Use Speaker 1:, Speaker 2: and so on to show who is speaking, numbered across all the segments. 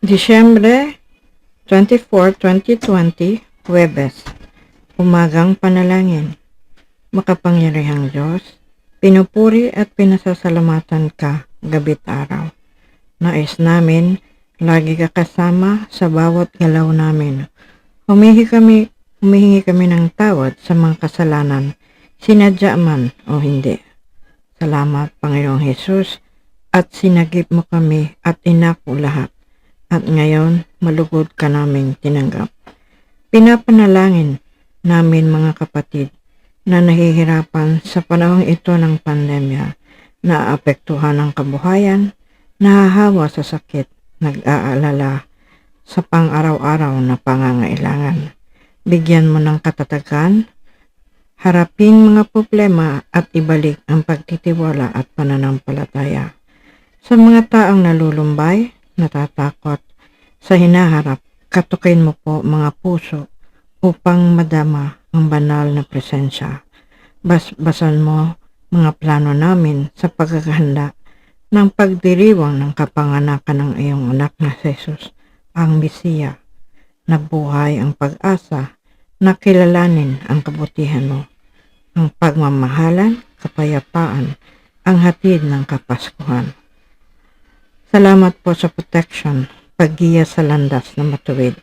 Speaker 1: Disyembre 24, 2020, Huwebes. Umagang panalangin. Makapangyarihang Diyos, pinupuri at pinasasalamatan ka gabi't araw. Nais namin, lagi ka kasama sa bawat galaw namin. Humihingi kami ng tawad sa mga kasalanan, sinadya man o hindi. Salamat, Panginoong Hesus, at sinagip mo kami at inako lahat. At ngayon, malugod ka naming tinanggap. Pinapanalangin namin mga kapatid na nahihirapan sa panahong ito ng pandemya, naapektuhan ang kabuhayan, nahahawa sa sakit, nag-aalala sa pang-araw-araw na pangangailangan. Bigyan mo ng katatagan, harapin mga problema at ibalik ang pagtitiwala at pananampalataya. Sa mga taong nalulumbay, natatakot sa hinaharap, katukin mo po mga puso upang madama ang banal na presensya. Basbasan mo mga plano namin sa pagkakahanda ng pagdiriwang ng kapanganakan ng iyong anak na Jesus, ang Mesiya. Nabuhay ang pag-asa na kilalanin ang kabutihan mo, ang pagmamahalan, kapayapaan, ang hatid ng Kapaskuhan. Salamat po sa protection, paggiya sa landas na matuwid,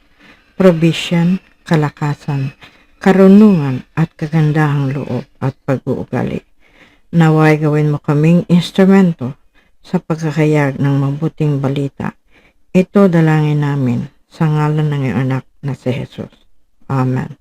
Speaker 1: provision, kalakasan, karunungan at kagandahang loob at pag-uugali. Naway gawin mo kaming instrumento sa pagkakayag ng mabuting balita. Ito dalangin namin sa ngalan ng iyong anak na si Jesus. Amen.